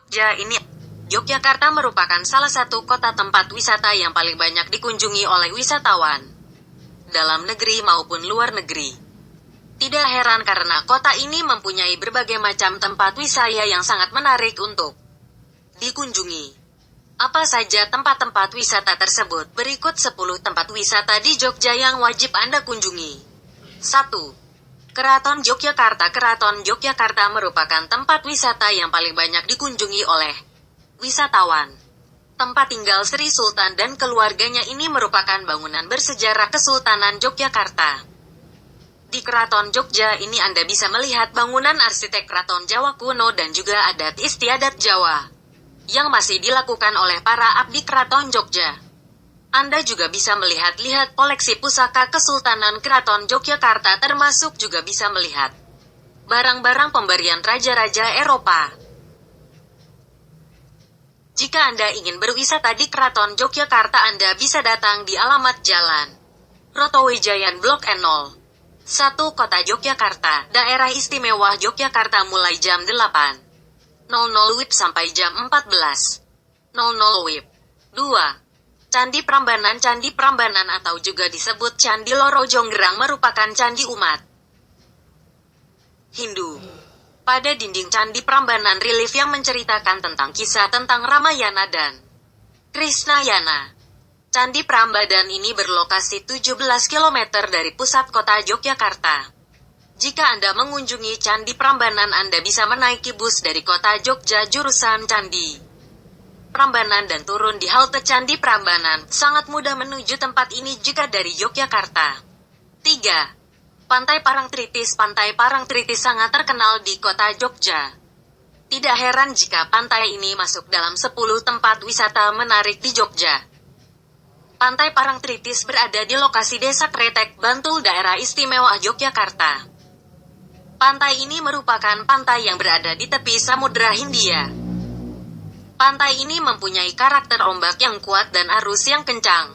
Jogja ini. Yogyakarta merupakan salah satu kota tempat wisata yang paling banyak dikunjungi oleh wisatawan, dalam negeri maupun luar negeri. Tidak heran karena kota ini mempunyai berbagai macam tempat wisata yang sangat menarik untuk dikunjungi. Apa saja tempat-tempat wisata tersebut? Berikut 10 tempat wisata di Jogja yang wajib Anda kunjungi. 1. Keraton Yogyakarta. Keraton Yogyakarta merupakan tempat wisata yang paling banyak dikunjungi oleh wisatawan. Tempat tinggal Sri Sultan dan keluarganya ini merupakan bangunan bersejarah Kesultanan Yogyakarta. Di Keraton Jogja ini Anda bisa melihat bangunan arsitek keraton Jawa kuno dan juga adat istiadat Jawa yang masih dilakukan oleh para abdi Keraton Jogja. Anda juga bisa melihat-lihat koleksi pusaka Kesultanan Keraton Yogyakarta, termasuk juga bisa melihat barang-barang pemberian raja-raja Eropa. Jika Anda ingin berwisata di Keraton Yogyakarta, Anda bisa datang di alamat Jalan Rotowijayan Blok N0 1 Kota Yogyakarta, Daerah Istimewa Yogyakarta mulai jam 8.00 WIB sampai jam 14.00 WIB. 2. Candi Prambanan. Candi Prambanan atau juga disebut Candi Loro Jonggrang merupakan candi umat Hindu. Pada dinding Candi Prambanan relief yang menceritakan tentang kisah tentang Ramayana dan Krishnayana. Candi Prambanan ini berlokasi 17 km dari pusat kota Yogyakarta. Jika Anda mengunjungi Candi Prambanan, Anda bisa menaiki bus dari kota Jogja jurusan Candi Prambanan dan turun di halte Candi Prambanan. Sangat mudah menuju tempat ini jika dari Yogyakarta. 3. Pantai Parangtritis. Pantai Parangtritis sangat terkenal di kota Jogja. Tidak heran jika pantai ini masuk dalam 10 tempat wisata menarik di Jogja. Pantai Parangtritis berada di lokasi Desa Kretek, Bantul, Daerah Istimewa Yogyakarta. Pantai ini merupakan pantai yang berada di tepi Samudra Hindia. Pantai ini mempunyai karakter ombak yang kuat dan arus yang kencang.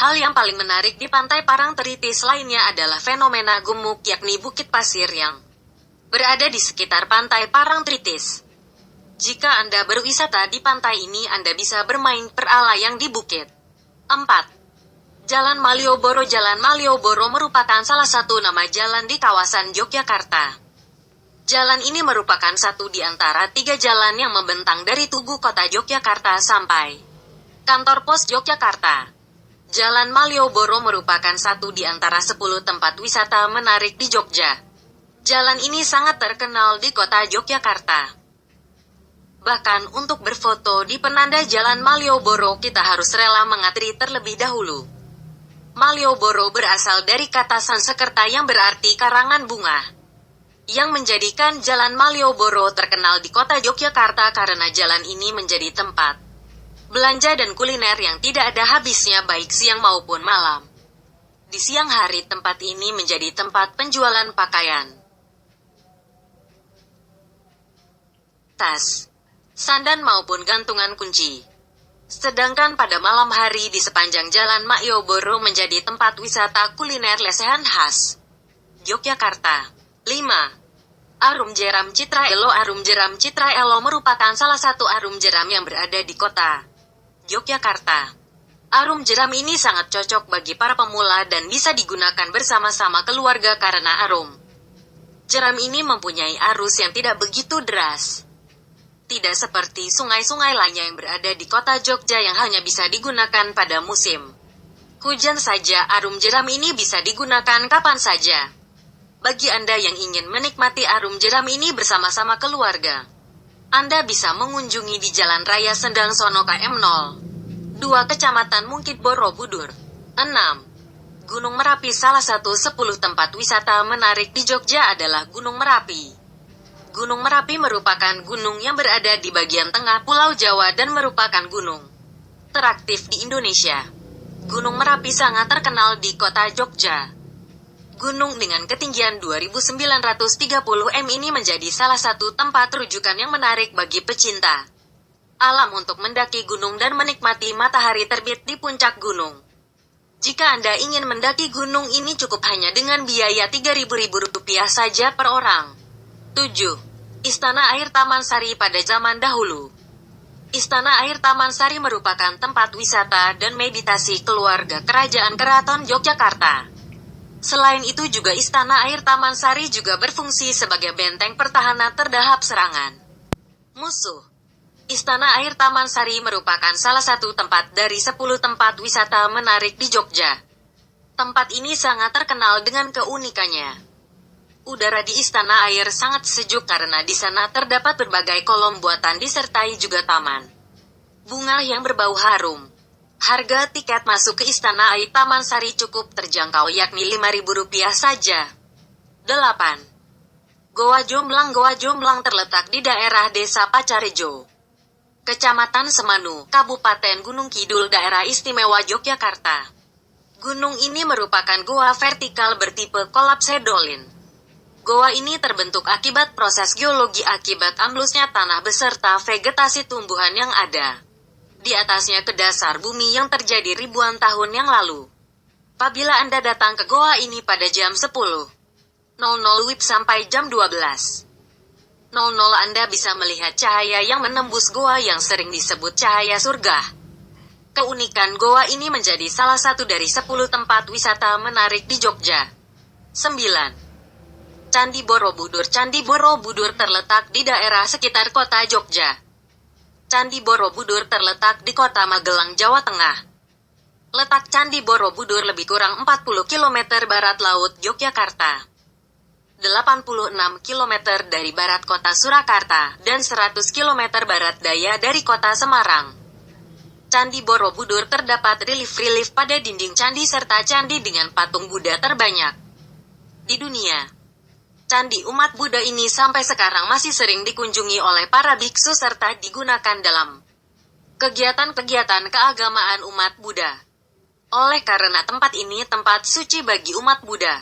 Hal yang paling menarik di Pantai Parangtritis lainnya adalah fenomena gumuk, yakni bukit pasir yang berada di sekitar Pantai Parangtritis. Jika Anda berwisata di pantai ini, Anda bisa bermain peralayang di bukit. 4. Jalan Malioboro. Jalan Malioboro merupakan salah satu nama jalan di kawasan Yogyakarta. Jalan ini merupakan satu di antara 3 jalan yang membentang dari Tugu Kota Yogyakarta sampai Kantor Pos Yogyakarta. Jalan Malioboro merupakan satu di antara 10 tempat wisata menarik di Jogja. Jalan ini sangat terkenal di kota Yogyakarta. Bahkan untuk berfoto di penanda Jalan Malioboro kita harus rela mengantri terlebih dahulu. Malioboro berasal dari kata Sanskerta yang berarti karangan bunga, yang menjadikan Jalan Malioboro terkenal di kota Yogyakarta karena jalan ini menjadi tempat belanja dan kuliner yang tidak ada habisnya baik siang maupun malam. Di siang hari tempat ini menjadi tempat penjualan pakaian, tas, sandan maupun gantungan kunci. Sedangkan pada malam hari di sepanjang Jalan Malioboro menjadi tempat wisata kuliner lesehan khas Yogyakarta. 5. Arum Jeram Citra Elo. Arum Jeram Citra Elo merupakan salah satu arum jeram yang berada di kota Yogyakarta. Arum jeram ini sangat cocok bagi para pemula dan bisa digunakan bersama-sama keluarga karena arum jeram ini mempunyai arus yang tidak begitu deras. Tidak seperti sungai-sungai lainnya yang berada di kota Jogja yang hanya bisa digunakan pada musim hujan saja. Arum jeram ini bisa digunakan kapan saja. Bagi Anda yang ingin menikmati arum jeram ini bersama-sama keluarga, Anda bisa mengunjungi di Jalan Raya Sendang Sono KM 02 Kecamatan Mungkit Borobudur. 6. Gunung Merapi. Salah satu 10 tempat wisata menarik di Jogja adalah Gunung Merapi. Gunung Merapi merupakan gunung yang berada di bagian tengah Pulau Jawa dan merupakan gunung teraktif di Indonesia. Gunung Merapi sangat terkenal di kota Jogja. Gunung dengan ketinggian 2.930 m ini menjadi salah satu tempat rujukan yang menarik bagi pecinta alam untuk mendaki gunung dan menikmati matahari terbit di puncak gunung. Jika Anda ingin mendaki gunung ini cukup hanya dengan biaya Rp3.000 saja per orang. 7. Istana Air Taman Sari pada zaman dahulu. Istana Air Taman Sari merupakan tempat wisata dan meditasi keluarga Kerajaan Keraton Yogyakarta. Selain itu juga Istana Air Taman Sari juga berfungsi sebagai benteng pertahanan terhadap serangan musuh. Istana Air Taman Sari merupakan salah satu tempat dari 10 tempat wisata menarik di Jogja. Tempat ini sangat terkenal dengan keunikannya. Udara di Istana Air sangat sejuk karena di sana terdapat berbagai kolom buatan disertai juga taman bunga yang berbau harum. Harga tiket masuk ke Istana Air Taman Sari cukup terjangkau yakni Rp5.000 saja. 8. Goa Jomblang. Goa Jomblang terletak di daerah Desa Pacarejo, Kecamatan Semanu, Kabupaten Gunung Kidul, Daerah Istimewa Yogyakarta. Gunung ini merupakan goa vertikal bertipe kolapse dolin. Goa ini terbentuk akibat proses geologi akibat amblusnya tanah beserta vegetasi tumbuhan yang ada di atasnya ke dasar bumi yang terjadi ribuan tahun yang lalu. Apabila Anda datang ke goa ini pada jam 10.00 WIB sampai jam 12.00 Anda bisa melihat cahaya yang menembus goa yang sering disebut cahaya surga. Keunikan goa ini menjadi salah satu dari 10 tempat wisata menarik di Jogja. 9. Candi Borobudur. Candi Borobudur terletak di daerah sekitar kota Jogja. Candi Borobudur terletak di kota Magelang, Jawa Tengah. Letak Candi Borobudur lebih kurang 40 km barat laut Yogyakarta, 86 km dari barat kota Surakarta, dan 100 km barat daya dari kota Semarang. Candi Borobudur terdapat relief-relief pada dinding candi serta candi dengan patung Buddha terbanyak di dunia. Candi umat Buddha ini sampai sekarang masih sering dikunjungi oleh para biksu serta digunakan dalam kegiatan-kegiatan keagamaan umat Buddha. Oleh karena tempat ini tempat suci bagi umat Buddha.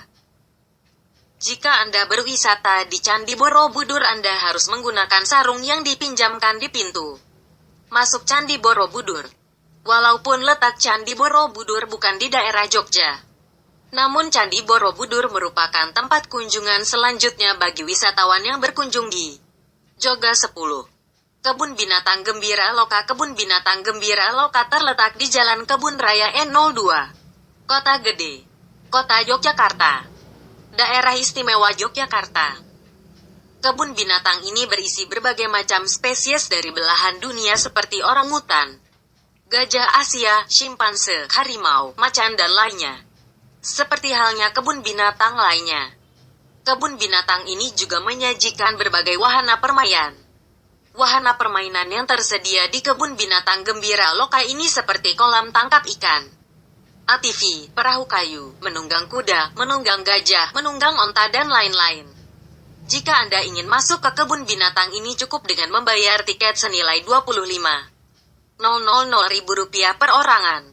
Jika Anda berwisata di Candi Borobudur, Anda harus menggunakan sarung yang dipinjamkan di pintu masuk Candi Borobudur. Walaupun letak Candi Borobudur bukan di daerah Jogja, namun Candi Borobudur merupakan tempat kunjungan selanjutnya bagi wisatawan yang berkunjung di Jogja. 10. Kebun Binatang Gembira Loka. Kebun Binatang Gembira Loka terletak di Jalan Kebun Raya N02, Kota Gede, Kota Yogyakarta, Daerah Istimewa Yogyakarta. Kebun binatang ini berisi berbagai macam spesies dari belahan dunia seperti orangutan, gajah Asia, simpanse, harimau, macan dan lainnya. Seperti halnya kebun binatang lainnya, kebun binatang ini juga menyajikan berbagai wahana permainan. Wahana permainan yang tersedia di Kebun Binatang Gembira Loka ini seperti kolam tangkap ikan, ATV, perahu kayu, menunggang kuda, menunggang gajah, menunggang onta dan lain-lain. Jika Anda ingin masuk ke kebun binatang ini cukup dengan membayar tiket senilai Rp25.000 per orangan.